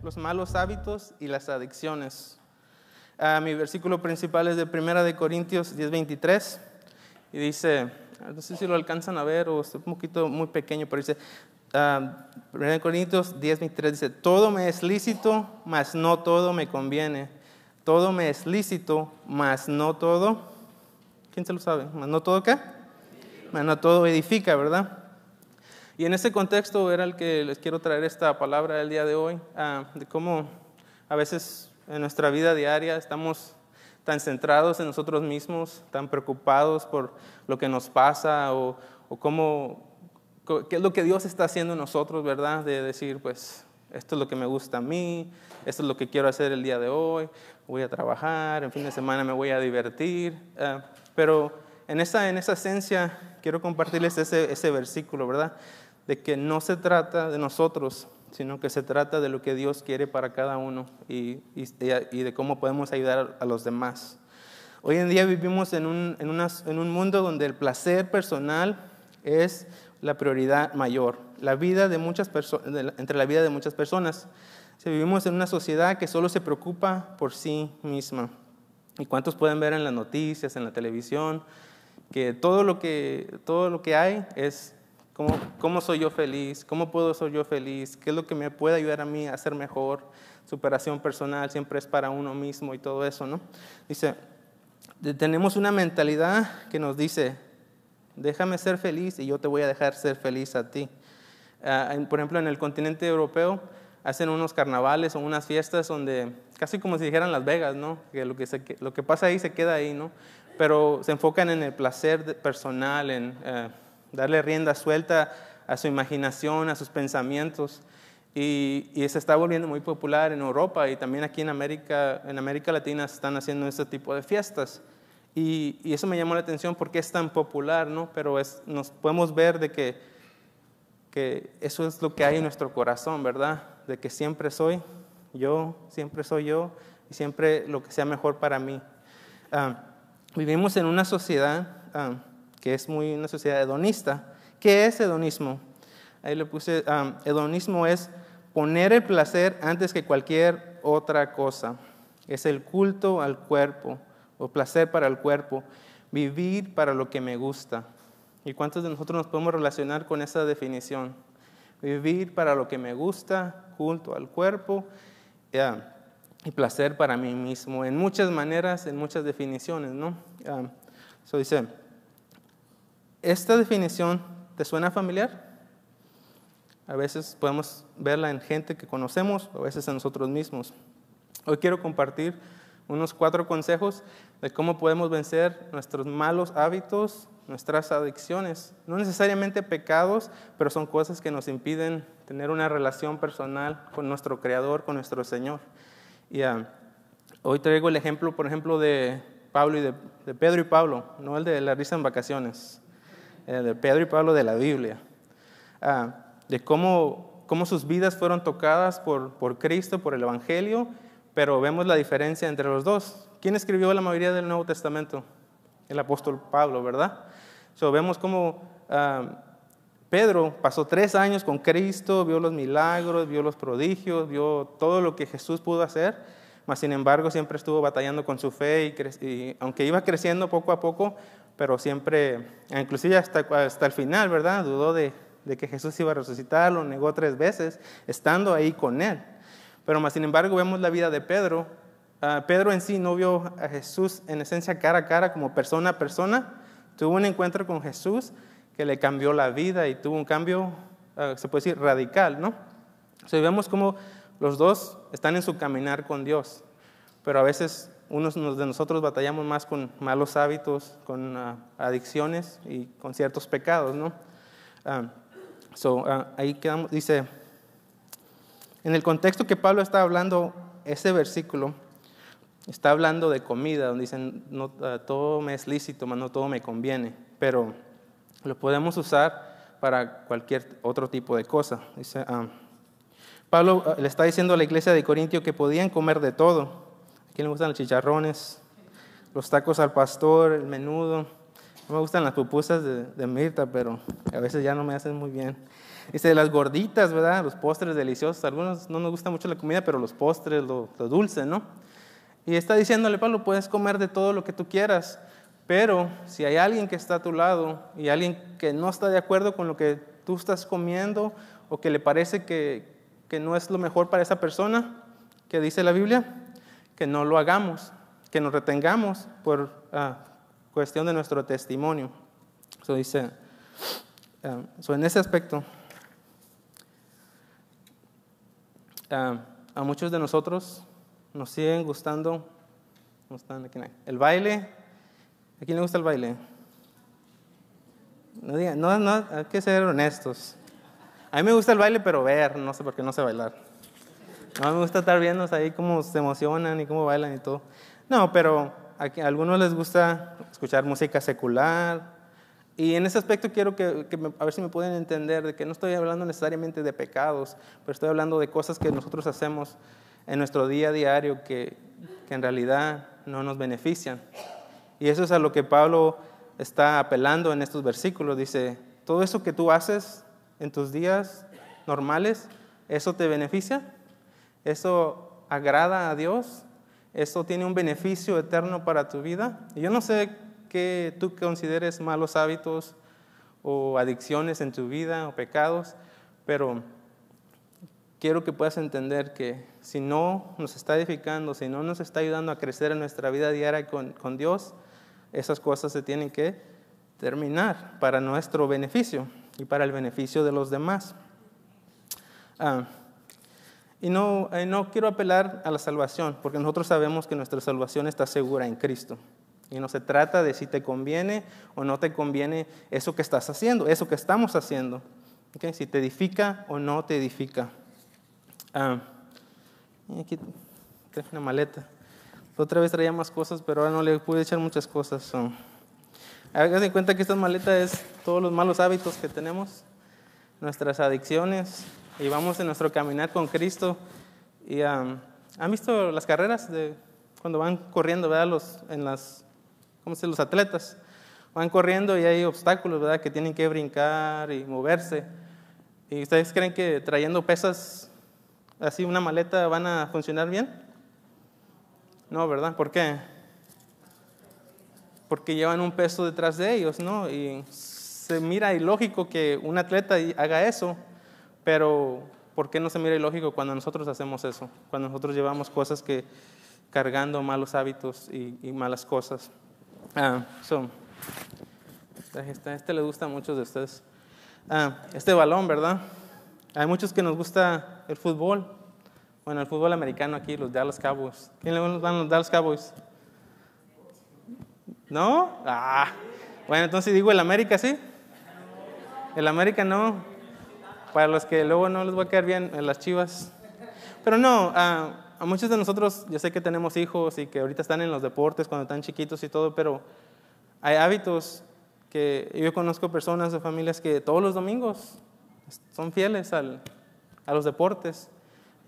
los malos hábitos y las adicciones. Mi versículo principal es de 1 Corintios 10:23 y dice, no sé si lo alcanzan a ver o es un poquito muy pequeño, pero dice, 1 Corintios 10:23 dice, todo me es lícito, mas no todo me conviene. Todo me es lícito, mas no todo, ¿quién se lo sabe? ¿Mas no todo qué? Mas no todo edifica, ¿verdad? Y en ese contexto era el que les quiero traer esta palabra el día de hoy, de cómo a veces en nuestra vida diaria estamos tan centrados en nosotros mismos, tan preocupados por lo que nos pasa o qué es lo que Dios está haciendo en nosotros, ¿verdad? De decir, pues, esto es lo que me gusta a mí, esto es lo que quiero hacer el día de hoy, voy a trabajar, en fin de semana me voy a divertir. Pero en esa esencia quiero compartirles ese versículo, ¿verdad? De que no se trata de nosotros, sino que se trata de lo que Dios quiere para cada uno y de cómo podemos ayudar a los demás. Hoy en día vivimos en un mundo donde el placer personal es la prioridad mayor, entre la vida de muchas personas. Vivimos en una sociedad que solo se preocupa por sí misma. ¿Y cuántos pueden ver en las noticias, en la televisión, que todo lo que hay es cómo soy yo feliz, cómo puedo ser yo feliz, qué es lo que me puede ayudar a mí a ser mejor, superación personal siempre es para uno mismo y todo eso, ¿no? Dice, tenemos una mentalidad que nos dice, déjame ser feliz y yo te voy a dejar ser feliz a ti. Por ejemplo, en el continente europeo hacen unos carnavales o unas fiestas donde casi como si dijeran Las Vegas, ¿no? Que lo que pasa ahí se queda ahí, ¿no? Pero se enfocan en el placer personal, en darle rienda suelta a su imaginación, a sus pensamientos. Y se está volviendo muy popular en Europa y también aquí en América Latina se están haciendo este tipo de fiestas. Y eso me llamó la atención porque es tan popular, ¿no? Pero nos podemos ver de que eso es lo que hay en nuestro corazón, ¿verdad? De que siempre soy yo y siempre lo que sea mejor para mí. Vivimos en una sociedad que es una sociedad hedonista. ¿Qué es hedonismo? Ahí le puse, hedonismo es poner el placer antes que cualquier otra cosa. Es el culto al cuerpo o placer para el cuerpo, vivir para lo que me gusta. ¿Y cuántos de nosotros nos podemos relacionar con esa definición? Vivir para lo que me gusta, culto al cuerpo y placer para mí mismo. En muchas maneras, en muchas definiciones, ¿no? Dice, ¿esta definición te suena familiar? A veces podemos verla en gente que conocemos, a veces en nosotros mismos. Hoy quiero compartir unos 4 consejos de cómo podemos vencer nuestros malos hábitos, nuestras adicciones. No necesariamente pecados, pero son cosas que nos impiden tener una relación personal con nuestro Creador, con nuestro Señor. Y hoy traigo el ejemplo, por ejemplo, de Pablo y de Pedro y Pablo, no el de la risa en vacaciones, de Pedro y Pablo de la Biblia, de cómo sus vidas fueron tocadas por Cristo, por el Evangelio, pero vemos la diferencia entre los dos. ¿Quién escribió la mayoría del Nuevo Testamento? El apóstol Pablo, ¿verdad? Vemos cómo Pedro pasó 3 años con Cristo, vio los milagros, vio los prodigios, vio todo lo que Jesús pudo hacer, mas sin embargo siempre estuvo batallando con su fe y aunque iba creciendo poco a poco, pero siempre, inclusive hasta el final, ¿verdad? Dudó de que Jesús iba a resucitar, lo negó 3 veces, estando ahí con él. Pero más sin embargo vemos la vida de Pedro. Pedro en sí no vio a Jesús en esencia cara a cara como persona a persona. Tuvo un encuentro con Jesús que le cambió la vida y tuvo un cambio, se puede decir, radical, ¿no? Vemos cómo los dos están en su caminar con Dios, pero a veces unos de nosotros batallamos más con malos hábitos, con adicciones y con ciertos pecados, ¿no? Ahí quedamos, dice, en el contexto que Pablo está hablando, ese versículo está hablando de comida, donde dicen, no, todo me es lícito, mas no todo me conviene, pero lo podemos usar para cualquier otro tipo de cosa. Dice, Pablo le está diciendo a la iglesia de Corintio que podían comer de todo. ¿A quién le gustan los chicharrones, los tacos al pastor, el menudo? No me gustan las pupusas de Mirta, pero a veces ya no me hacen muy bien. Dice, las gorditas, ¿verdad? Los postres deliciosos. A algunos no nos gusta mucho la comida, pero los postres, lo dulce, ¿no? Y está diciéndole, Pablo, puedes comer de todo lo que tú quieras, pero si hay alguien que está a tu lado y alguien que no está de acuerdo con lo que tú estás comiendo o que le parece que no es lo mejor para esa persona, que dice la Biblia, que no lo hagamos, que nos retengamos por cuestión de nuestro testimonio. Eso dice, en ese aspecto, a muchos de nosotros nos siguen gustando el baile. ¿A quién le gusta el baile? No digan, no, hay que ser honestos. A mí me gusta el baile, pero ver, no sé por qué no sé bailar. No me gusta estar viendo ahí cómo se emocionan y cómo bailan y todo. No, pero a algunos les gusta escuchar música secular. Y en ese aspecto quiero a ver si me pueden entender de que no estoy hablando necesariamente de pecados, pero estoy hablando de cosas que nosotros hacemos en nuestro día a diario que en realidad no nos benefician. Y eso es a lo que Pablo está apelando en estos versículos. Dice, todo eso que tú haces en tus días normales, ¿eso te beneficia? ¿Eso agrada a Dios? ¿Eso tiene un beneficio eterno para tu vida? Y yo no sé qué tú consideres malos hábitos o adicciones en tu vida o pecados, pero quiero que puedas entender que si no nos está edificando, si no nos está ayudando a crecer en nuestra vida diaria con Dios, esas cosas se tienen que terminar para nuestro beneficio y para el beneficio de los demás. Y no quiero apelar a la salvación, porque nosotros sabemos que nuestra salvación está segura en Cristo. Y no se trata de si te conviene o no te conviene eso que estás haciendo, eso que estamos haciendo. ¿Okay? Si te edifica o no te edifica. Aquí traje una maleta. Otra vez traía más cosas, pero ahora no le pude echar muchas cosas. Hagan de cuenta que esta maleta es todos los malos hábitos que tenemos, nuestras adicciones, y vamos en nuestro caminar con Cristo. Y ¿han visto las carreras de cuando van corriendo, ¿verdad? Los atletas van corriendo y hay obstáculos, ¿verdad? Que tienen que brincar y moverse. ¿Y ustedes creen que trayendo pesas así una maleta van a funcionar bien? No, ¿verdad? ¿Por qué? Porque llevan un peso detrás de ellos, ¿no? Y se mira ilógico que un atleta haga eso, pero ¿por qué no se mira ilógico cuando nosotros hacemos eso? Cuando nosotros llevamos cosas cargando malos hábitos y malas cosas. Este le gusta a muchos de ustedes. Este balón, ¿verdad? Hay muchos que nos gusta el fútbol. Bueno, el fútbol americano aquí, los Dallas Cowboys. ¿Quién le van los Dallas Cowboys? ¿No? Bueno, entonces digo el América, ¿sí? El América no. Para los que luego no les va a caer bien en las Chivas. Pero no, a muchos de nosotros, yo sé que tenemos hijos y que ahorita están en los deportes cuando están chiquitos y todo, pero hay hábitos que yo conozco personas de familias que todos los domingos son fieles a los deportes.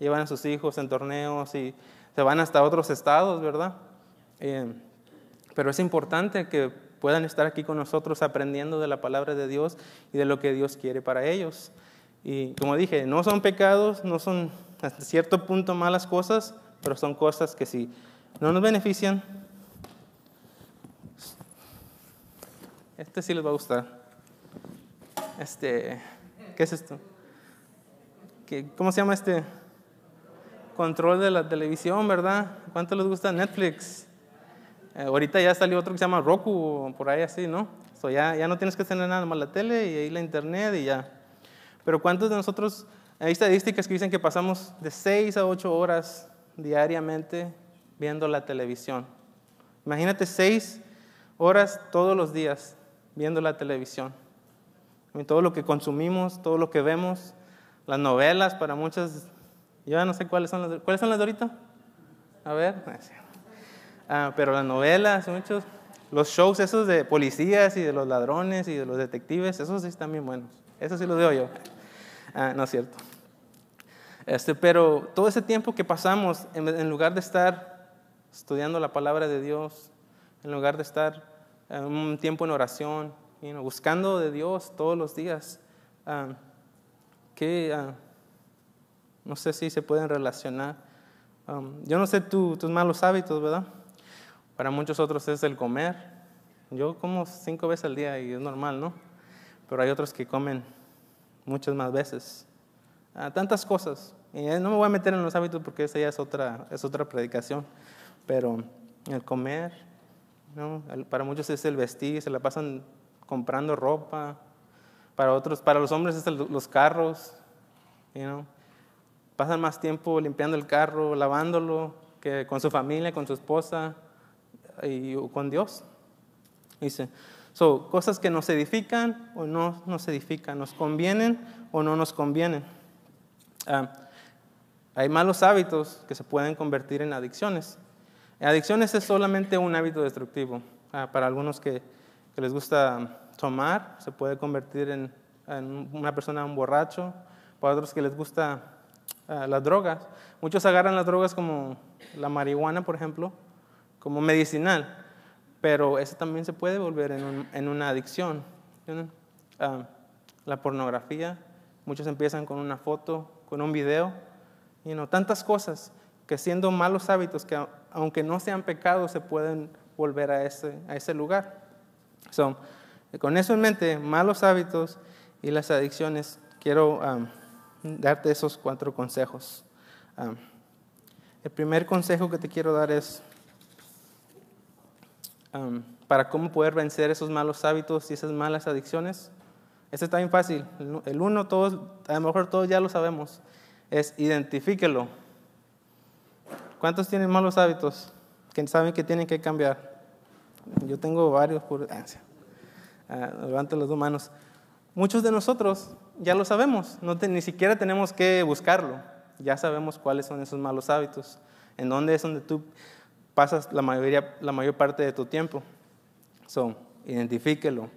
Llevan a sus hijos en torneos y se van hasta otros estados, ¿verdad? Pero es importante que puedan estar aquí con nosotros aprendiendo de la palabra de Dios y de lo que Dios quiere para ellos. Y como dije, no son pecados, no son hasta cierto punto malas cosas, pero son cosas que si no nos benefician, sí les va a gustar. ¿Qué es esto? ¿Cómo se llama control de la televisión, ¿verdad? ¿Cuánto les gusta Netflix? Ahorita ya salió otro que se llama Roku, por ahí así, ¿no? Ya no tienes que tener nada más la tele y ahí la internet y ya. Pero ¿cuántos de nosotros, hay estadísticas que dicen que pasamos de 6 a 8 horas diariamente viendo la televisión? Imagínate 6 horas todos los días viendo la televisión. Todo lo que consumimos, todo lo que vemos, las novelas para muchas, yo ya no sé cuáles son las de ahorita. A ver, pero las novelas, muchos, los shows esos de policías y de los ladrones y de los detectives, esos sí están bien buenos. Eso sí lo veo yo. No es cierto. Pero todo ese tiempo que pasamos, en lugar de estar estudiando la palabra de Dios, en lugar de estar un tiempo en oración, buscando de Dios todos los días, que no sé si se pueden relacionar. Yo no sé tus malos hábitos, ¿verdad? Para muchos otros es el comer. Yo como 5 veces al día y es normal, ¿no? Pero hay otros que comen muchas más veces. Tantas cosas. Y no me voy a meter en los hábitos porque esa ya es otra predicación. Pero el comer, ¿no? Para muchos es el vestir, se la pasan comprando ropa. Para los hombres es los carros, pasan más tiempo limpiando el carro, lavándolo, que con su familia, con su esposa y con Dios. Dice, cosas que nos edifican o no nos edifican, nos convienen o no nos convienen. Hay malos hábitos que se pueden convertir en adicciones. Adicciones es solamente un hábito destructivo. Para algunos que les gusta tomar, se puede convertir en una persona, un borracho. Para otros que les gusta las drogas. Muchos agarran las drogas como la marihuana, por ejemplo, como medicinal. Pero eso también se puede volver en una adicción. La pornografía, muchos empiezan con una foto, con un video. Tantas cosas que siendo malos hábitos, que aunque no sean pecados, se pueden volver a ese lugar. Con eso en mente, malos hábitos y las adicciones, quiero darte esos 4 consejos. El primer consejo que te quiero dar es para cómo poder vencer esos malos hábitos y esas malas adicciones. Este está bien fácil. El uno, a lo mejor todos ya lo sabemos, es identifíquelo. ¿Cuántos tienen malos hábitos que saben que tienen que cambiar? Yo tengo varios por ansia. Levanten las 2 manos. Muchos de nosotros ya lo sabemos, ni siquiera tenemos que buscarlo. Ya sabemos cuáles son esos malos hábitos, en dónde es donde tú pasas la mayor parte de tu tiempo. Identifíquelo.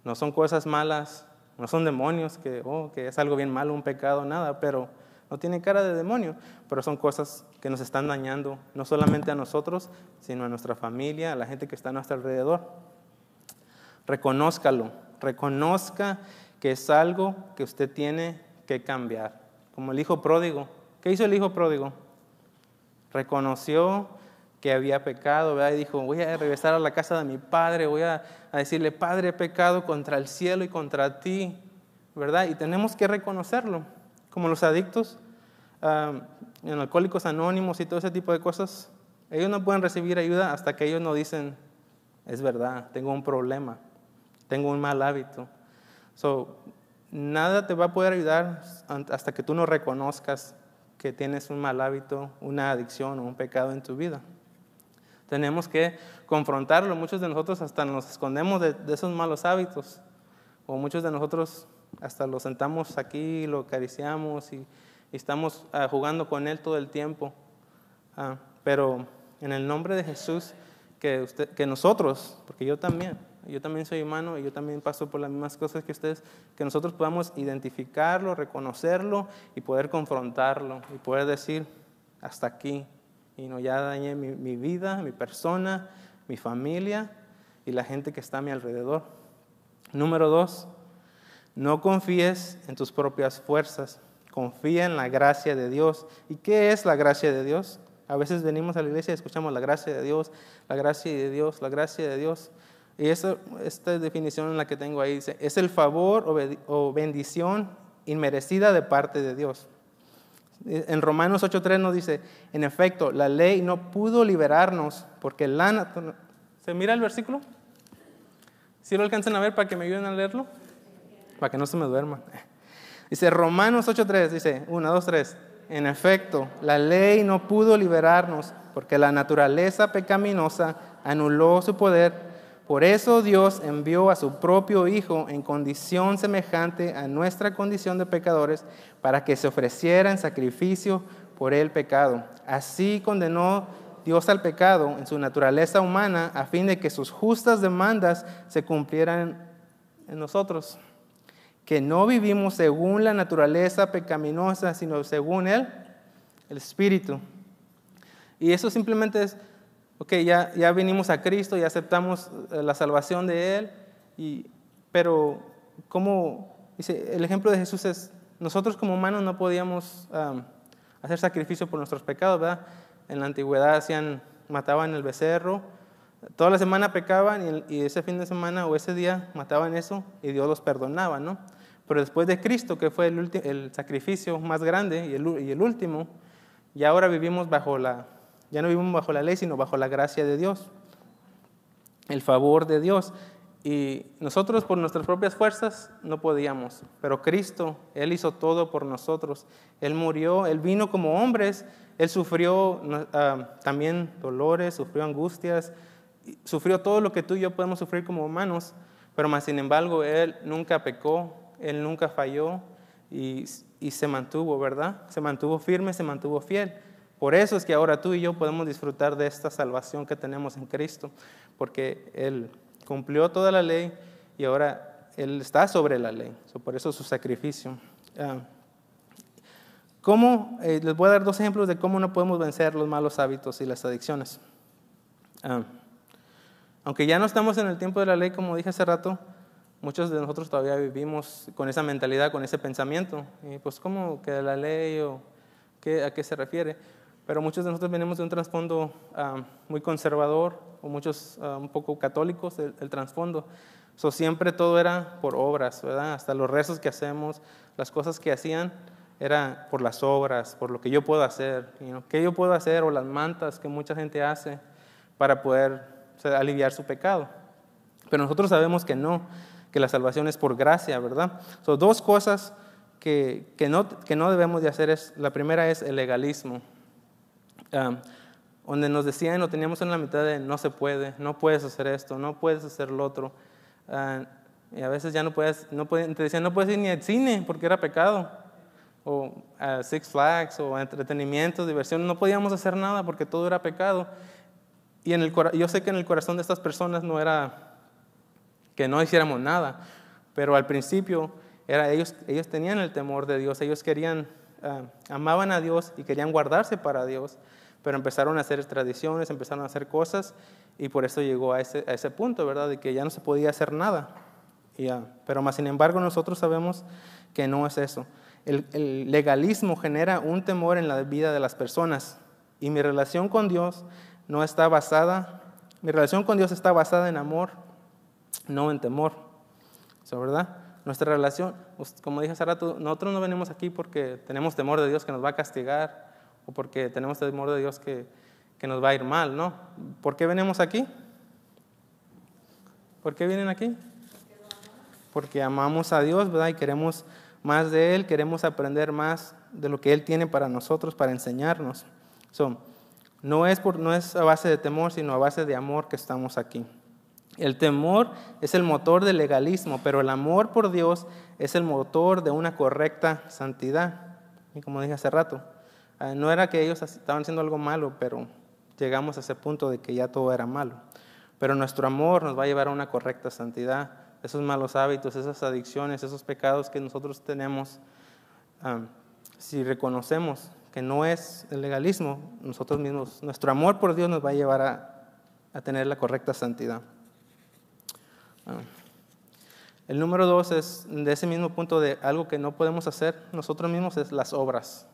No son cosas malas, no son demonios, que es algo bien malo, un pecado, nada, pero no tiene cara de demonio, pero son cosas que nos están dañando, no solamente a nosotros, sino a nuestra familia, a la gente que está a nuestro alrededor. Reconózcalo, reconozca que es algo que usted tiene que cambiar. Como el hijo pródigo. ¿Qué hizo el hijo pródigo? Reconoció que había pecado, ¿verdad? Y dijo, voy a regresar a la casa de mi padre, voy a decirle, Padre, he pecado contra el cielo y contra ti, ¿verdad? Y tenemos que reconocerlo. Como los adictos, en Alcohólicos Anónimos y todo ese tipo de cosas, ellos no pueden recibir ayuda hasta que ellos no dicen, es verdad, tengo un problema, tengo un mal hábito. Nada te va a poder ayudar hasta que tú no reconozcas que tienes un mal hábito, una adicción o un pecado en tu vida. Tenemos que confrontarlo. Muchos de nosotros hasta nos escondemos de esos malos hábitos. O muchos de nosotros hasta lo sentamos aquí, lo acariciamos y estamos jugando con él todo el tiempo. Pero en el nombre de Jesús, que nosotros, porque yo también soy humano y yo también paso por las mismas cosas que ustedes, que nosotros podamos identificarlo, reconocerlo y poder confrontarlo y poder decir, hasta aquí. Ya dañé mi vida, mi persona, mi familia y la gente que está a mi alrededor. Número 2, no confíes en tus propias fuerzas, confía en la gracia de Dios. ¿Y qué es la gracia de Dios? A veces venimos a la iglesia y escuchamos la gracia de Dios, la gracia de Dios, la gracia de Dios. Y esta definición en la que tengo ahí dice, es el favor o bendición inmerecida de parte de Dios. En Romanos 8:3 nos dice, en efecto, la ley no pudo liberarnos porque ¿Se mira el versículo? ¿Sí lo alcanzan a ver para que me ayuden a leerlo? Para que no se me duerman. Dice Romanos 8:3, dice 1, 2, 3. En efecto, la ley no pudo liberarnos porque la naturaleza pecaminosa anuló su poder. Por eso Dios envió a su propio Hijo en condición semejante a nuestra condición de pecadores para que se ofreciera en sacrificio por el pecado. Así condenó Dios al pecado en su naturaleza humana a fin de que sus justas demandas se cumplieran en nosotros. Que no vivimos según la naturaleza pecaminosa, sino según el Espíritu. Y eso simplemente es, ya vinimos a Cristo y aceptamos la salvación de Él, pero como dice, el ejemplo de Jesús es, nosotros como humanos no podíamos hacer sacrificio por nuestros pecados, ¿verdad? En la antigüedad mataban el becerro, toda la semana pecaban y ese fin de semana o ese día mataban eso y Dios los perdonaba, ¿no? Pero después de Cristo, que fue el sacrificio más grande y el último, y ahora vivimos ya no vivimos bajo la ley, sino bajo la gracia de Dios, el favor de Dios. Y nosotros por nuestras propias fuerzas no podíamos, pero Cristo, Él hizo todo por nosotros. Él murió, Él vino como hombres, Él sufrió también dolores, sufrió angustias, sufrió todo lo que tú y yo podemos sufrir como humanos, pero más sin embargo Él nunca pecó, Él nunca falló y se mantuvo, ¿verdad? Se mantuvo firme, se mantuvo fiel. Por eso es que ahora tú y yo podemos disfrutar de esta salvación que tenemos en Cristo, porque Él cumplió toda la ley y ahora Él está sobre la ley. Por eso su sacrificio. Les voy a dar 2 ejemplos de cómo no podemos vencer los malos hábitos y las adicciones. Aunque ya no estamos en el tiempo de la ley, como dije hace rato, muchos de nosotros todavía vivimos con esa mentalidad, con ese pensamiento. Y pues, ¿cómo que la ley o a qué se refiere? Pero muchos de nosotros venimos de un trasfondo muy conservador, o muchos un poco católicos, el trasfondo. Siempre todo era por obras, ¿verdad? Hasta los rezos que hacemos, las cosas que hacían, era por las obras, por lo que yo puedo hacer. ¿Qué yo puedo hacer? O las mantas que mucha gente hace para poder aliviar su pecado. Pero nosotros sabemos que no, que la salvación es por gracia, ¿verdad? Son 2 cosas que no debemos de hacer. La primera es el legalismo. Donde nos decían o teníamos en la mitad de no se puede, no puedes hacer esto, no puedes hacer lo otro, y a veces ya te decían no puedes ir ni al cine porque era pecado, o a Six Flags, o a entretenimiento, diversión, no podíamos hacer nada porque todo era pecado. Y yo sé que en el corazón de estas personas no era que no hiciéramos nada, pero al principio ellos tenían el temor de Dios, ellos amaban a Dios y querían guardarse para Dios, pero empezaron a hacer tradiciones, empezaron a hacer cosas y por eso llegó a ese punto, ¿verdad? De que ya no se podía hacer nada. Pero más sin embargo nosotros sabemos que no es eso. El legalismo genera un temor en la vida de las personas y mi relación con Dios está basada en amor, no en temor, ¿verdad? Nuestra relación, como dije hace rato, nosotros no venimos aquí porque tenemos temor de Dios que nos va a castigar o porque tenemos temor de Dios que nos va a ir mal, ¿no? ¿Por qué venimos aquí? ¿Por qué vienen aquí? Porque amamos a Dios, ¿verdad? Y queremos más de Él, queremos aprender más de lo que Él tiene para nosotros, para enseñarnos. No es a base de temor, sino a base de amor que estamos aquí. El temor es el motor del legalismo, pero el amor por Dios es el motor de una correcta santidad. Y como dije hace rato, no era que ellos estaban haciendo algo malo, pero llegamos a ese punto de que ya todo era malo. Pero nuestro amor nos va a llevar a una correcta santidad. Esos malos hábitos, esas adicciones, esos pecados que nosotros tenemos, si reconocemos que no es el legalismo, nosotros mismos, nuestro amor por Dios nos va a llevar a tener la correcta santidad. El número 2 es de ese mismo punto de algo que no podemos hacer nosotros mismos, es las obras.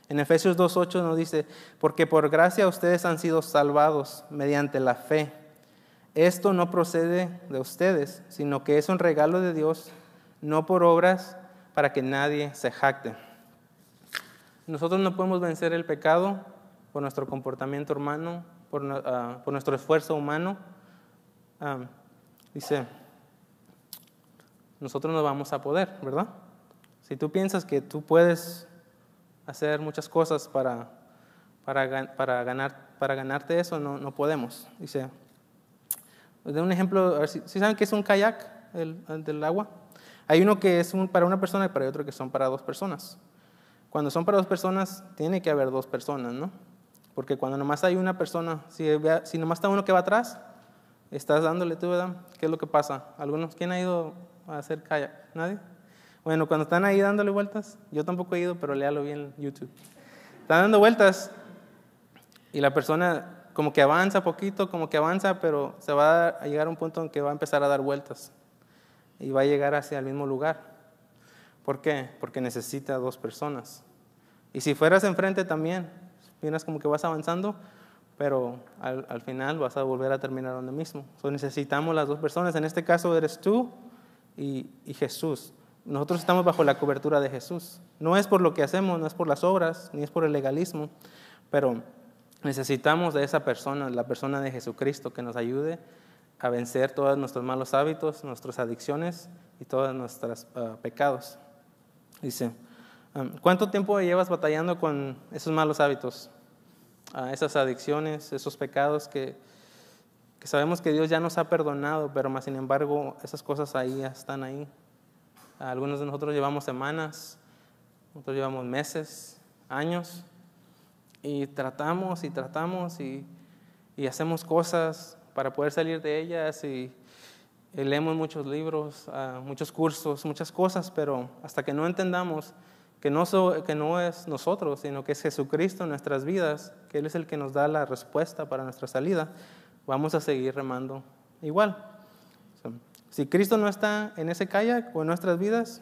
En Efesios 2:8 nos dice, porque por gracia ustedes han sido salvados mediante la fe. Esto no procede de ustedes, sino que es un regalo de Dios, no por obras, para que nadie se jacte. Nosotros no podemos vencer el pecado por nuestro comportamiento humano, por nuestro esfuerzo humano. Dice, nosotros no vamos a poder, ¿verdad? Si tú piensas que tú puedes hacer muchas cosas para ganarte eso, no podemos. Dice, de un ejemplo, a ver si saben qué es un kayak del agua. Hay uno que es para una persona y para otro que son para 2 personas. Cuando son para 2 personas, tiene que haber 2 personas, ¿no? Porque cuando nomás hay una persona, si nomás está uno que va atrás, estás dándole tú, ¿verdad? ¿Qué es lo que pasa? ¿Quién ha ido a hacer kayak? ¿Nadie? Bueno, cuando están ahí dándole vueltas, yo tampoco he ido, pero léalo bien en YouTube. Están dando vueltas y la persona como que avanza poquito, pero se va a llegar a un punto en que va a empezar a dar vueltas y va a llegar hacia el mismo lugar. ¿Por qué? Porque necesita dos personas. Y si fueras enfrente también, miras como que vas avanzando, pero al final vas a volver a terminar donde mismo. Necesitamos las dos personas. En este caso eres tú y Jesús. Nosotros estamos bajo la cobertura de Jesús. No es por lo que hacemos, no es por las obras, ni es por el legalismo, pero necesitamos de esa persona, la persona de Jesucristo, que nos ayude a vencer todos nuestros malos hábitos, nuestras adicciones y todos nuestros pecados. Dice, ¿cuánto tiempo llevas batallando con esos malos hábitos? Esas adicciones, esos pecados que sabemos que Dios ya nos ha perdonado, pero más sin embargo esas cosas ahí están ahí. Algunos de nosotros llevamos semanas, nosotros llevamos meses, años, y tratamos y hacemos cosas para poder salir de ellas y leemos muchos libros, muchos cursos, muchas cosas, pero hasta que no entendamos que no es nosotros, sino que es Jesucristo en nuestras vidas, que Él es el que nos da la respuesta para nuestra salida, vamos a seguir remando igual. Si Cristo no está en ese kayak o en nuestras vidas,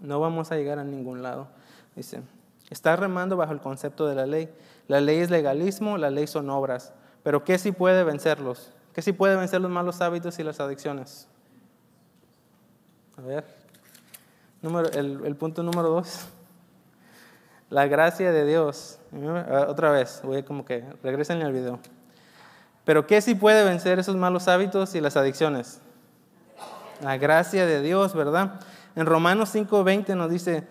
no vamos a llegar a ningún lado. Dice, está remando bajo el concepto de la ley. La ley es legalismo, la ley son obras. Pero ¿qué sí puede vencerlos? ¿Qué sí puede vencer los malos hábitos y las adicciones? A ver, el punto número 2. La gracia de Dios. Otra vez, voy como que regresen al video. Pero ¿qué sí puede vencer esos malos hábitos y las adicciones? La gracia de Dios, ¿verdad? En Romanos 5:20 nos dice,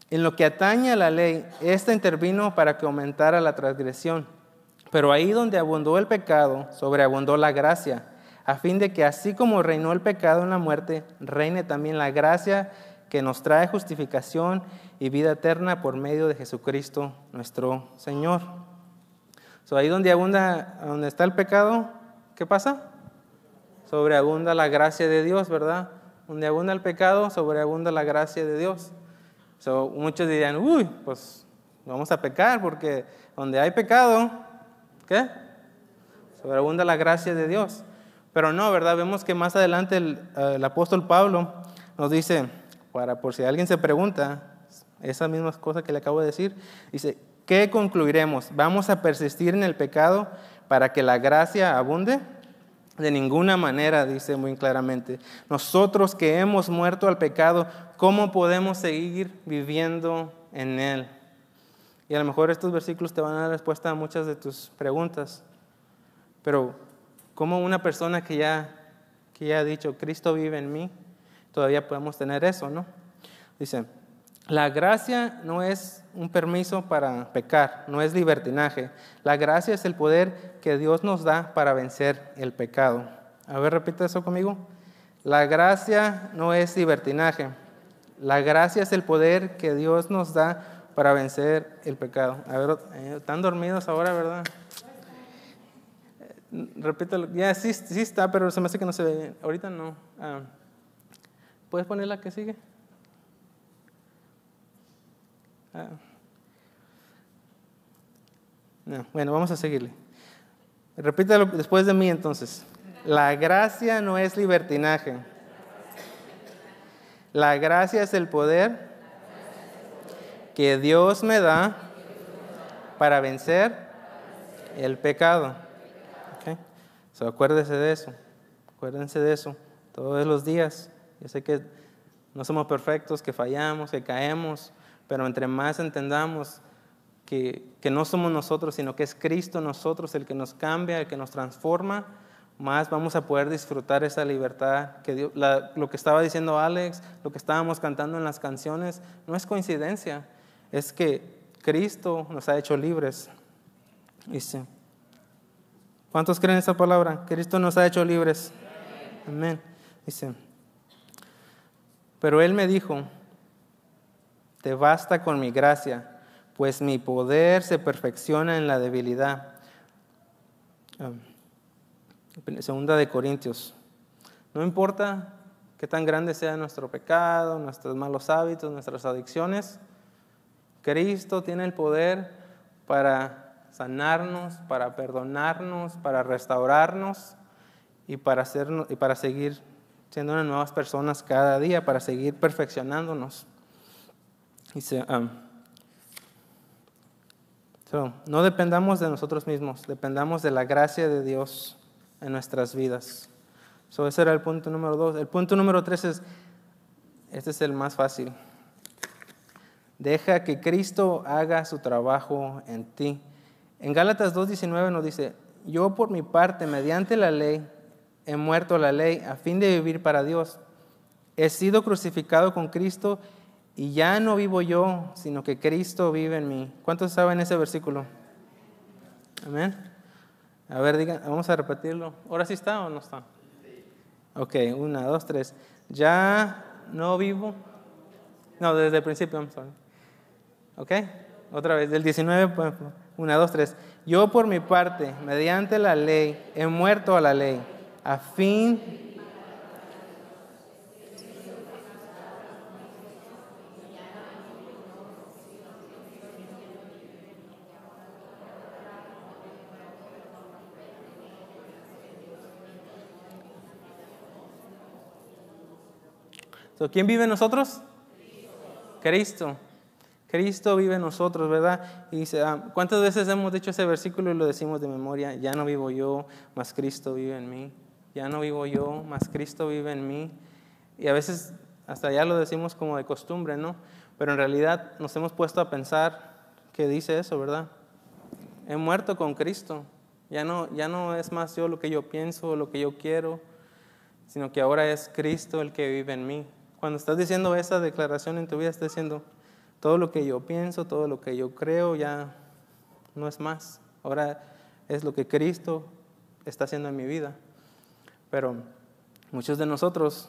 en lo que atañe a la ley, esta intervino para que aumentara la transgresión. Pero ahí donde abundó el pecado, sobreabundó la gracia, a fin de que así como reinó el pecado en la muerte, reine también la gracia que nos trae justificación y vida eterna por medio de Jesucristo nuestro Señor. Ahí donde está el pecado, ¿qué pasa? Sobreabunda la gracia de Dios, ¿verdad? Donde abunda el pecado, sobreabunda la gracia de Dios. Muchos dirían, pues vamos a pecar, porque donde hay pecado, ¿qué? Sobreabunda la gracia de Dios. Pero no, ¿verdad? Vemos que más adelante el apóstol Pablo nos dice, por si alguien se pregunta, esa misma cosa que le acabo de decir, dice, ¿qué concluiremos? ¿Vamos a persistir en el pecado para que la gracia abunde? De ninguna manera, dice muy claramente. Nosotros que hemos muerto al pecado, ¿cómo podemos seguir viviendo en él? Y a lo mejor estos versículos te van a dar respuesta a muchas de tus preguntas. Pero, ¿cómo una persona que ya ha dicho, Cristo vive en mí, todavía podemos tener eso, ¿no? Dice, la gracia no es un permiso para pecar, no es libertinaje. La gracia es el poder que Dios nos da para vencer el pecado. A ver, repite eso conmigo. La gracia no es libertinaje. La gracia es el poder que Dios nos da para vencer el pecado. A ver, están dormidos ahora, ¿verdad? Repítelo. Ya, sí está, pero se me hace que no se ve bien. Ahorita no. ¿Puedes poner la que sigue? No, bueno, vamos a seguirle. Repítalo después de mí entonces. La gracia no es libertinaje. La gracia es el poder que Dios me da para vencer el pecado. ¿Okay? Acuérdense de eso. Acuérdense de eso todos los días. Yo sé que no somos perfectos, que fallamos, que caemos, pero entre más entendamos que no somos nosotros, sino que es Cristo nosotros el que nos cambia, el que nos transforma, más vamos a poder disfrutar esa libertad que Dios, lo que estaba diciendo Alex, lo que estábamos cantando en las canciones, no es coincidencia, es que Cristo nos ha hecho libres. Dice, ¿cuántos creen esa palabra? Cristo nos ha hecho libres. Amén. Dice, pero Él me dijo, te basta con mi gracia, pues mi poder se perfecciona en la debilidad. Segunda de Corintios. No importa qué tan grande sea nuestro pecado, nuestros malos hábitos, nuestras adicciones, Cristo tiene el poder para sanarnos, para perdonarnos, para restaurarnos y para seguir siendo unas nuevas personas cada día, para seguir perfeccionándonos. Dice, no dependamos de nosotros mismos, dependamos de la gracia de Dios en nuestras vidas. Ese era el punto número 2. El punto número 3 este es el más fácil. Deja que Cristo haga su trabajo en ti. En Gálatas 2:19 nos dice, yo por mi parte, mediante la ley, he muerto a la ley a fin de vivir para Dios. He sido crucificado con Cristo y ya no vivo yo, sino que Cristo vive en mí. ¿Cuántos saben ese versículo? Amén. A ver, digan, vamos a repetirlo. ¿Ahora sí está o no está? Ok, 1, 2, 3. Ya no vivo. No, desde el principio, I'm sorry. Ok, otra vez, del 19, 1, 2, 3. Yo por mi parte, mediante la ley, he muerto a la ley, a fin ¿quién vive en nosotros? Cristo. Cristo vive en nosotros, ¿verdad? Y dice, ¿cuántas veces hemos dicho ese versículo y lo decimos de memoria? Ya no vivo yo, mas Cristo vive en mí. Ya no vivo yo, mas Cristo vive en mí. Y a veces hasta ya lo decimos como de costumbre, ¿no? Pero en realidad nos hemos puesto a pensar que dice eso, ¿verdad? He muerto con Cristo. Ya no es más yo lo que yo pienso, lo que yo quiero, sino que ahora es Cristo el que vive en mí. Cuando estás diciendo esa declaración en tu vida, estás diciendo, todo lo que yo pienso, todo lo que yo creo, ya no es más. Ahora es lo que Cristo está haciendo en mi vida. Pero muchos de nosotros,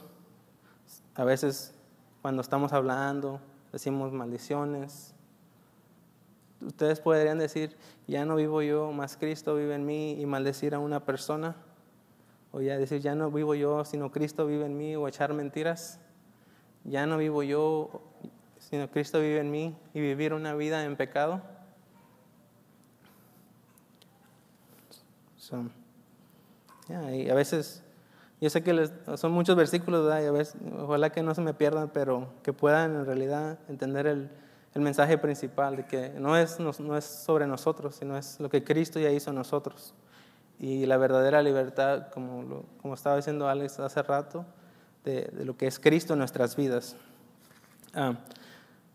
a veces cuando estamos hablando, decimos maldiciones. Ustedes podrían decir, ya no vivo yo, más Cristo vive en mí, y maldecir a una persona. O ya decir, ya no vivo yo, sino Cristo vive en mí, o echar mentiras. Ya no vivo yo, sino Cristo vive en mí, y vivir una vida en pecado. Y a veces, yo sé que son muchos versículos, ¿verdad? Y a veces, ojalá que no se me pierdan, pero que puedan en realidad entender el mensaje principal, de que no es sobre nosotros, sino es lo que Cristo ya hizo en nosotros. Y la verdadera libertad, como estaba diciendo Alex hace rato, de lo que es Cristo en nuestras vidas.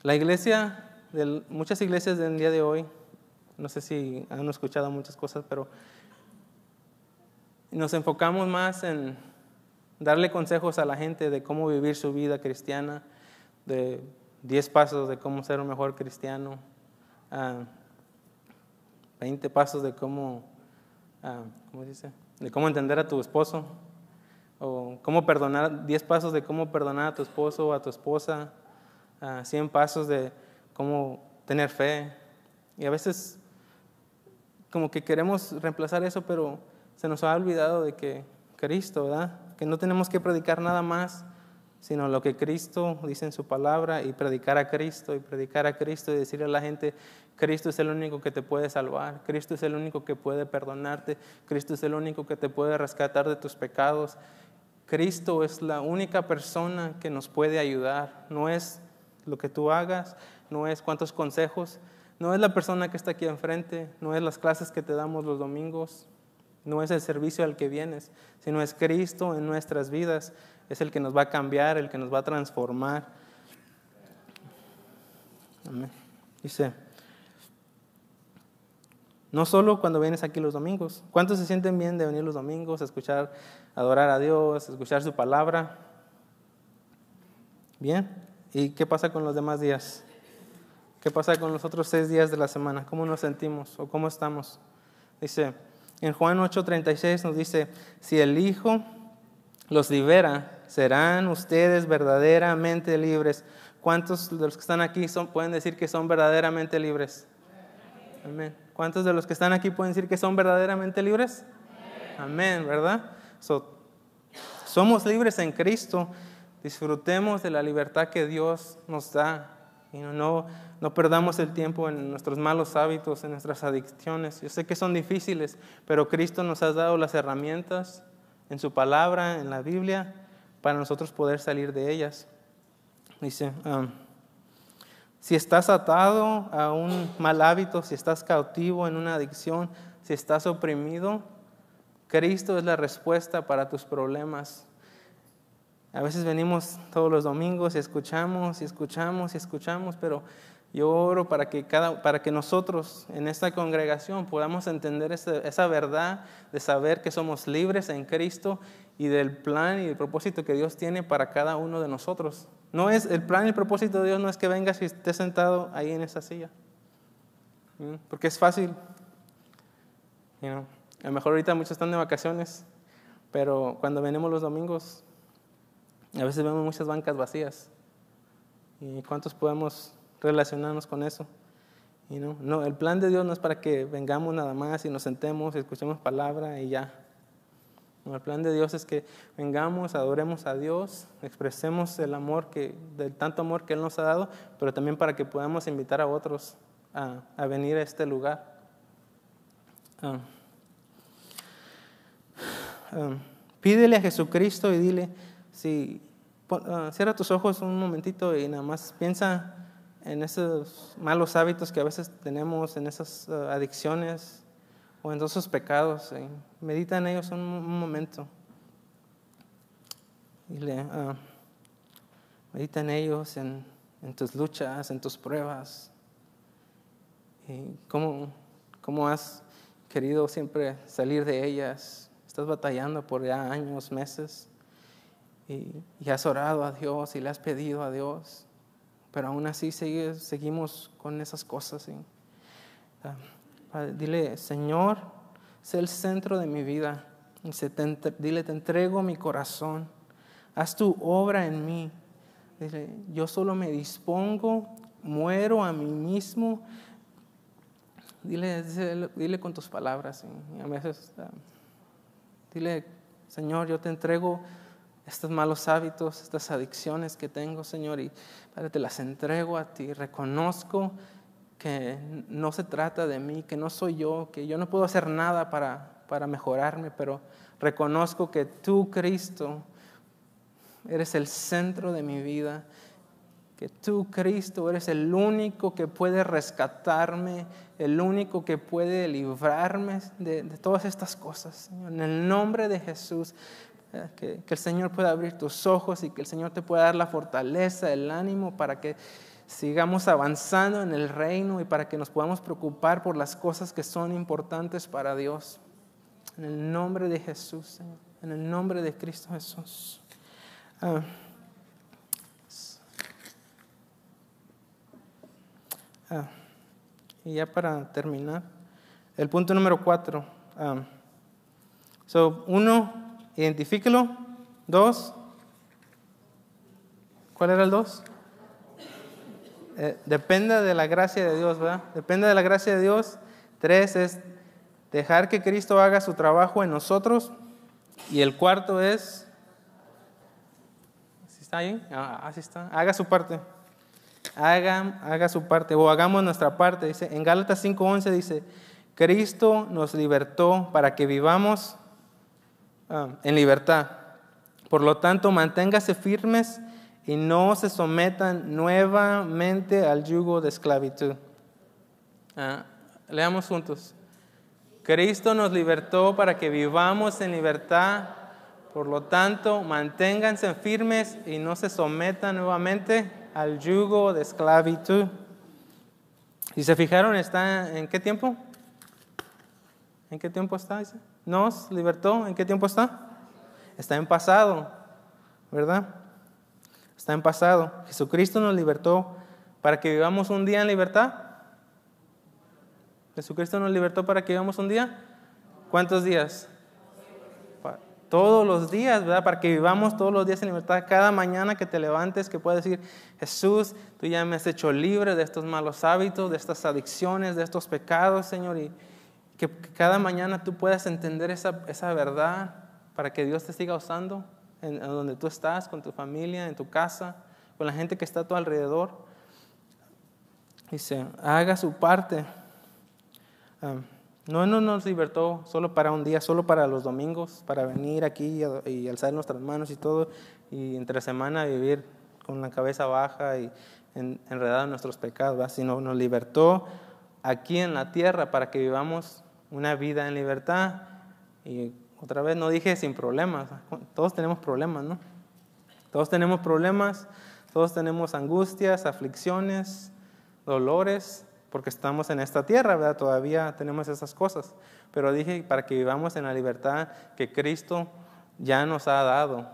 La iglesia, muchas iglesias del día de hoy, no sé si han escuchado muchas cosas, pero nos enfocamos más en darle consejos a la gente de cómo vivir su vida cristiana, de 10 pasos de cómo ser un mejor cristiano, 20 pasos de cómo entender a tu esposo, o cómo perdonar, 10 pasos de cómo perdonar a tu esposo o a tu esposa, 100 pasos de cómo tener fe. Y a veces como que queremos reemplazar eso, pero se nos ha olvidado de que Cristo, ¿verdad? Que no tenemos que predicar nada más, sino lo que Cristo dice en su palabra, y predicar a Cristo, y decirle a la gente, Cristo es el único que te puede salvar, Cristo es el único que puede perdonarte, Cristo es el único que te puede rescatar de tus pecados. Cristo es la única persona que nos puede ayudar. No es lo que tú hagas, no es cuántos consejos, no es la persona que está aquí enfrente, no es las clases que te damos los domingos, no es el servicio al que vienes, sino es Cristo en nuestras vidas. Es el que nos va a cambiar, el que nos va a transformar. Amén. Dice, no solo cuando vienes aquí los domingos. ¿Cuántos se sienten bien de venir los domingos a escuchar, adorar a Dios, a escuchar su palabra? ¿Bien? ¿Y qué pasa con los demás días? ¿Qué pasa con los otros 6 días de la semana? ¿Cómo nos sentimos o cómo estamos? Dice, en Juan 8:36 nos dice, si el Hijo los libera, serán ustedes verdaderamente libres. ¿Cuántos de los que están aquí pueden decir que son verdaderamente libres? Amén. ¿Cuántos de los que están aquí pueden decir que son verdaderamente libres? Amén, ¿verdad? Somos libres en Cristo. Disfrutemos de la libertad que Dios nos da. Y no perdamos el tiempo en nuestros malos hábitos, en nuestras adicciones. Yo sé que son difíciles, pero Cristo nos ha dado las herramientas en su palabra, en la Biblia, para nosotros poder salir de ellas. Dice, Si estás atado a un mal hábito, si estás cautivo en una adicción, si estás oprimido, Cristo es la respuesta para tus problemas. A veces venimos todos los domingos y escuchamos, pero yo oro para que nosotros en esta congregación podamos entender esa verdad de saber que somos libres en Cristo y del plan y el propósito que Dios tiene para cada uno de nosotros. No es el plan y el propósito de Dios no es que vengas y estés sentado ahí en esa silla, porque es fácil. A lo mejor ahorita muchos están de vacaciones, pero cuando venimos los domingos, a veces vemos muchas bancas vacías. ¿Y cuántos podemos relacionarnos con eso? No, el plan de Dios no es para que vengamos nada más y nos sentemos y escuchemos palabra y ya. No, el plan de Dios es que vengamos, adoremos a Dios, expresemos el amor del tanto amor que Él nos ha dado, pero también para que podamos invitar a otros a venir a este lugar. Pídele a Jesucristo y dile, cierra tus ojos un momentito y nada más piensa en esos malos hábitos que a veces tenemos, en esas adicciones o en esos pecados. Medita en ellos un momento. Dile, medita en ellos, en tus luchas, en tus pruebas. Y cómo has querido siempre salir de ellas. Estás batallando por ya años, meses. Y has orado a Dios y le has pedido a Dios, pero aún así seguimos con esas cosas. Dile, Señor, sé el centro de mi vida. Dile, te entrego mi corazón. Haz tu obra en mí. Dile, yo solo me dispongo, muero a mí mismo. Dile con tus palabras. A veces, dile, Señor, yo te entrego estos malos hábitos, estas adicciones que tengo, Señor, y Padre, te las entrego a ti. Reconozco que no se trata de mí, que no soy yo, que yo no puedo hacer nada para mejorarme, pero reconozco que tú, Cristo, eres el centro de mi vida, que tú, Cristo, eres el único que puede rescatarme, el único que puede librarme de todas estas cosas, Señor. En el nombre de Jesús, que el Señor pueda abrir tus ojos y que el Señor te pueda dar la fortaleza, el ánimo para que sigamos avanzando en el reino y para que nos podamos preocupar por las cosas que son importantes para Dios. En el nombre de Jesús, Señor. En el nombre de Cristo Jesús. Y ya para terminar, el punto número 4. 1, identifíquelo. 2, ¿cuál era el 2? Depende de la gracia de Dios, ¿verdad? Depende de la gracia de Dios. 3 es dejar que Cristo haga su trabajo en nosotros. Y el 4 es, ¿sí está ahí? Así está. Haga su parte. Haga su parte, o hagamos nuestra parte. Dice, en Gálatas 5:11 dice, Cristo nos libertó para que vivamos en libertad. Por lo tanto, manténgase firmes y no se sometan nuevamente al yugo de esclavitud. Leamos juntos. Cristo nos libertó para que vivamos en libertad. Por lo tanto, manténganse firmes y no se sometan nuevamente al yugo de esclavitud. Si se fijaron, ¿está en qué tiempo? ¿En qué tiempo está? Nos libertó. ¿En qué tiempo está? Está en pasado, ¿verdad? Está en pasado. Jesucristo nos libertó para que vivamos un día en libertad. Jesucristo nos libertó para que vivamos un día. ¿Cuántos días? Todos los días, ¿verdad? Para que vivamos todos los días en libertad. Cada mañana que te levantes, que puedas decir, Jesús, tú ya me has hecho libre de estos malos hábitos, de estas adicciones, de estos pecados, Señor. Y que cada mañana tú puedas entender esa verdad para que Dios te siga usando en donde tú estás, con tu familia, en tu casa, con la gente que está a tu alrededor. Dice, haga su parte. No nos libertó solo para un día, solo para los domingos, para venir aquí y alzar nuestras manos y todo, y entre semana vivir con la cabeza baja y enredados en nuestros pecados, ¿verdad? Sino nos libertó aquí en la tierra para que vivamos una vida en libertad. Y otra vez no dije sin problemas, todos tenemos problemas, ¿no? Todos tenemos problemas, todos tenemos angustias, aflicciones, dolores, porque estamos en esta tierra, ¿verdad? Todavía tenemos esas cosas. Pero dije para que vivamos en la libertad que Cristo ya nos ha dado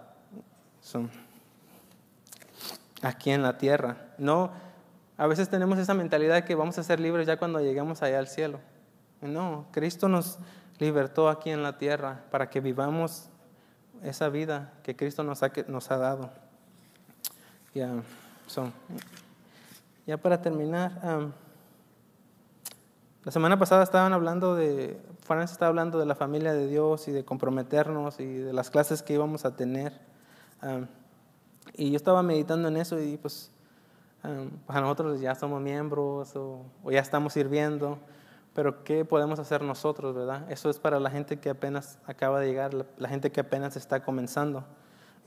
aquí en la tierra. No, a veces tenemos esa mentalidad de que vamos a ser libres ya cuando lleguemos allá al cielo. No, Cristo nos libertó aquí en la tierra para que vivamos esa vida que Cristo nos ha dado. Ya para terminar, la semana pasada Francis estaba hablando de la familia de Dios y de comprometernos y de las clases que íbamos a tener. Y yo estaba meditando en eso y pues a nosotros ya somos miembros o ya estamos sirviendo, pero ¿qué podemos hacer nosotros, verdad? Eso es para la gente que apenas acaba de llegar, la gente que apenas está comenzando.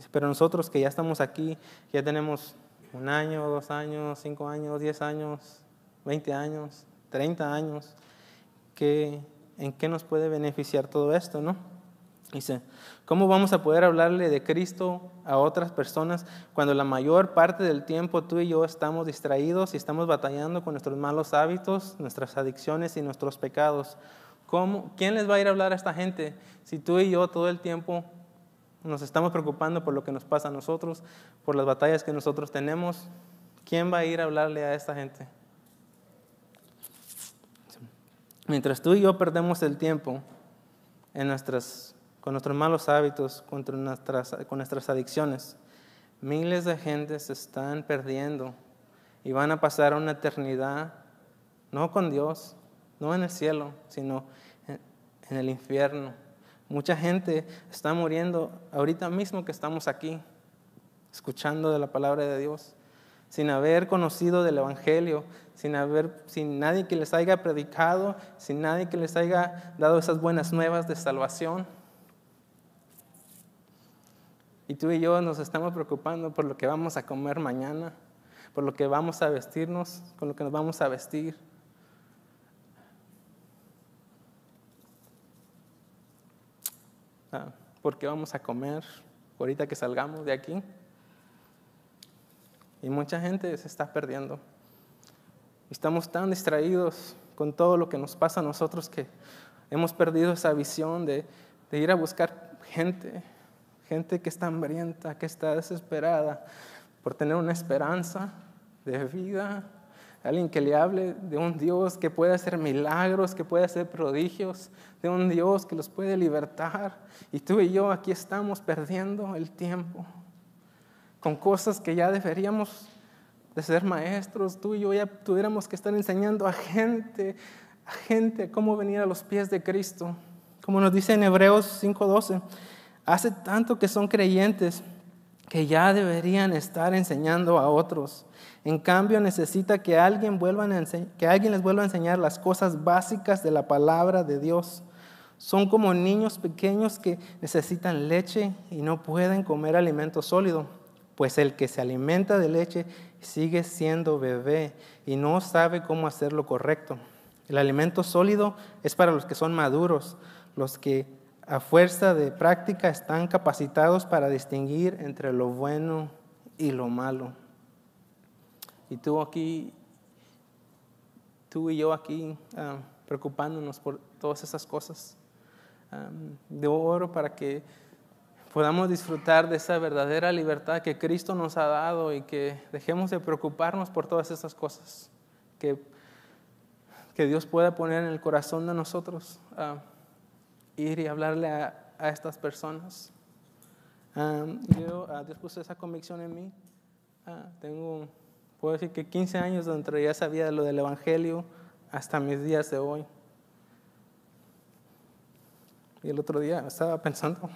Pero nosotros que ya estamos aquí, ya tenemos 1 año, 2 años, 5 años, 10 años, 20 años, 30 años, ¿en qué nos puede beneficiar todo esto, no? Dice, ¿cómo vamos a poder hablarle de Cristo a otras personas cuando la mayor parte del tiempo tú y yo estamos distraídos y estamos batallando con nuestros malos hábitos, nuestras adicciones y nuestros pecados? ¿Quién les va a ir a hablar a esta gente si tú y yo todo el tiempo nos estamos preocupando por lo que nos pasa a nosotros, por las batallas que nosotros tenemos? ¿Quién va a ir a hablarle a esta gente? Mientras tú y yo perdemos el tiempo con nuestros malos hábitos, con nuestras adicciones, miles de gentes se están perdiendo y van a pasar una eternidad, no con Dios, no en el cielo, sino en el infierno. Mucha gente está muriendo ahorita mismo que estamos aquí, escuchando de la palabra de Dios, sin haber conocido del Evangelio, sin nadie que les haya predicado, sin nadie que les haya dado esas buenas nuevas de salvación. Y tú y yo nos estamos preocupando por lo que vamos a comer mañana, por lo que vamos a vestirnos, con lo que nos vamos a vestir. ¿Por qué vamos a comer ahorita que salgamos de aquí? Y mucha gente se está perdiendo. Estamos tan distraídos con todo lo que nos pasa a nosotros que hemos perdido esa visión de ir a buscar gente que está hambrienta, que está desesperada por tener una esperanza de vida, alguien que le hable de un Dios que puede hacer milagros, que puede hacer prodigios, de un Dios que los puede libertar. Y tú y yo aquí estamos perdiendo el tiempo con cosas que ya deberíamos de ser maestros. Tú y yo ya tuviéramos que estar enseñando a gente cómo venir a los pies de Cristo. Como nos dice en Hebreos 5:12, hace tanto que son creyentes que ya deberían estar enseñando a otros. En cambio, necesita que alguien les vuelva a enseñar las cosas básicas de la palabra de Dios. Son como niños pequeños que necesitan leche y no pueden comer alimento sólido, pues el que se alimenta de leche sigue siendo bebé y no sabe cómo hacer lo correcto. El alimento sólido es para los que son maduros, los que a fuerza de práctica están capacitados para distinguir entre lo bueno y lo malo. Y tú y yo aquí preocupándonos por todas esas cosas. Yo oro para que podamos disfrutar de esa verdadera libertad que Cristo nos ha dado y que dejemos de preocuparnos por todas esas cosas que Dios pueda poner en el corazón de nosotros, ir y hablarle a estas personas. Dios puso esa convicción en mí. Puedo decir que 15 años donde ya sabía de lo del Evangelio hasta mis días de hoy. Y el otro día estaba pensando,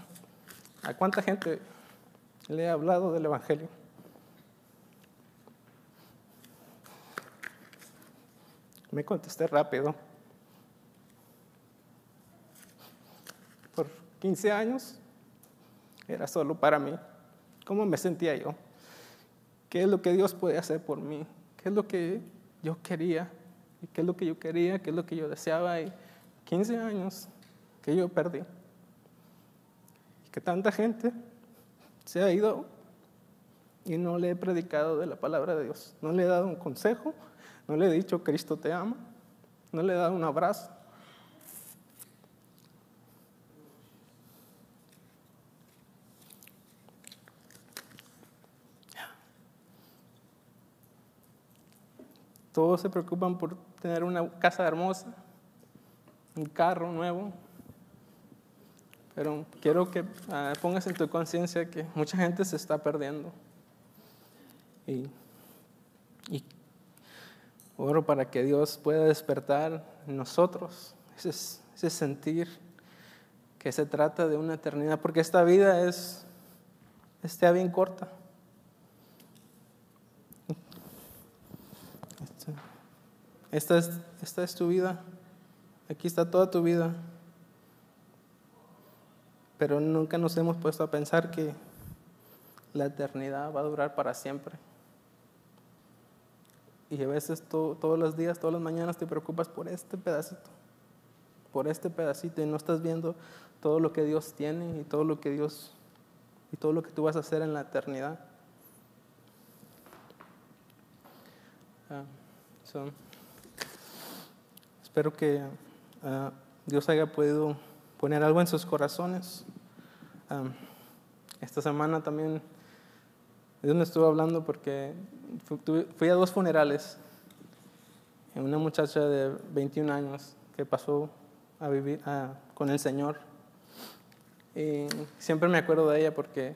¿a cuánta gente le he hablado del Evangelio? Me contesté rápido. Por 15 años era solo para mí. ¿Cómo me sentía yo? ¿Qué es lo que Dios puede hacer por mí? qué es lo que yo quería, y qué es lo que yo quería, qué es lo que yo deseaba, y 15 años que yo perdí. Y que tanta gente se ha ido y no le he predicado de la palabra de Dios. No le he dado un consejo, no le he dicho Cristo te ama, no le he dado un abrazo. Todos se preocupan por tener una casa hermosa, un carro nuevo, pero quiero que pongas en tu conciencia que mucha gente se está perdiendo. Y oro para que Dios pueda despertar en nosotros ese sentir que se trata de una eternidad, porque esta vida está bien corta. Esta es tu vida, aquí está toda tu vida, pero nunca nos hemos puesto a pensar que la eternidad va a durar para siempre. Y a veces todos los días, todas las mañanas te preocupas por este pedacito, y no estás viendo todo lo que Dios tiene y todo lo que tú vas a hacer en la eternidad. Espero que Dios haya podido poner algo en sus corazones. Esta semana también Dios me estuvo hablando porque fui a 2 funerales. Una muchacha de 21 años que pasó a vivir con el Señor. Y siempre me acuerdo de ella porque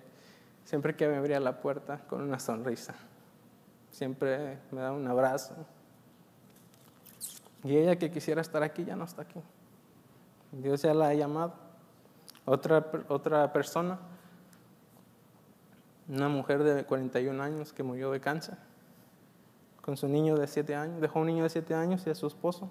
siempre que me abría la puerta con una sonrisa, siempre me daba un abrazo. Y ella que quisiera estar aquí ya no está aquí. Dios ya la ha llamado. Otra persona, una mujer de 41 años que murió de cáncer, con su niño de 7 años, dejó un niño de 7 años y a su esposo.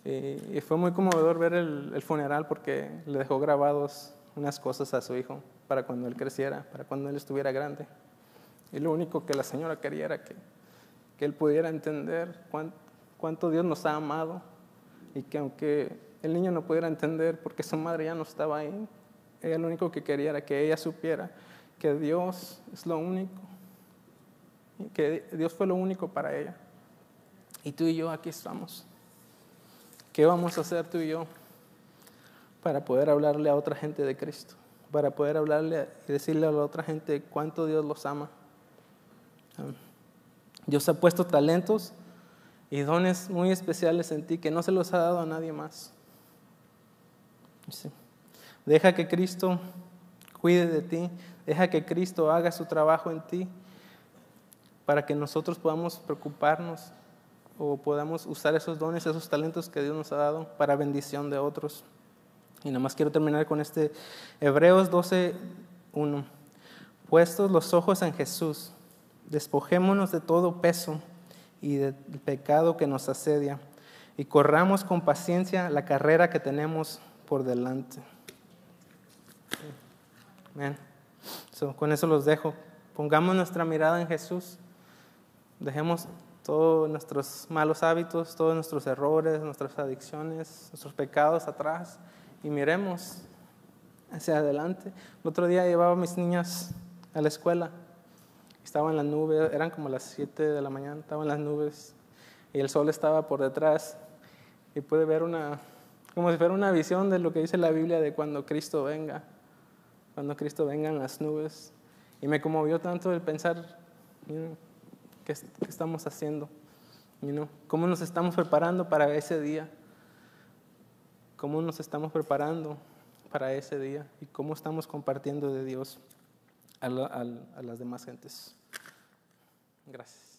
Y fue muy conmovedor ver el funeral porque le dejó grabados unas cosas a su hijo para cuando él creciera, para cuando él estuviera grande. Y lo único que la señora quería era que él pudiera entender cuánto Dios nos ha amado, y que aunque el niño no pudiera entender porque su madre ya no estaba ahí, ella lo único que quería era que ella supiera que Dios es lo único, que Dios fue lo único para ella. Y tú y yo aquí estamos. ¿Qué vamos a hacer tú y yo para poder hablarle a otra gente de Cristo? Para poder hablarle y decirle a la otra gente cuánto Dios los ama. Dios ha puesto talentos y dones muy especiales en ti que no se los ha dado a nadie más. Sí. Deja que Cristo cuide de ti, deja que Cristo haga su trabajo en ti para que nosotros podamos preocuparnos o podamos usar esos dones, esos talentos que Dios nos ha dado para bendición de otros. Y nada más quiero terminar con Hebreos 12:1. Puestos los ojos en Jesús, despojémonos de todo peso y del pecado que nos asedia, y corramos con paciencia la carrera que tenemos por delante. Amén. Con eso los dejo. Pongamos nuestra mirada en Jesús. Dejemos todos nuestros malos hábitos, todos nuestros errores, nuestras adicciones, nuestros pecados atrás, y miremos hacia adelante. El otro día llevaba a mis niñas a la escuela. Estaba en las nubes, eran como las 7 de la mañana, estaba en las nubes y el sol estaba por detrás, y pude ver como si fuera una visión de lo que dice la Biblia de cuando Cristo venga en las nubes. Y me conmovió tanto el pensar, ¿qué estamos haciendo? ¿Cómo nos estamos preparando para ese día? ¿Cómo nos estamos preparando para ese día? ¿Y cómo estamos compartiendo de Dios a las demás gentes? Gracias.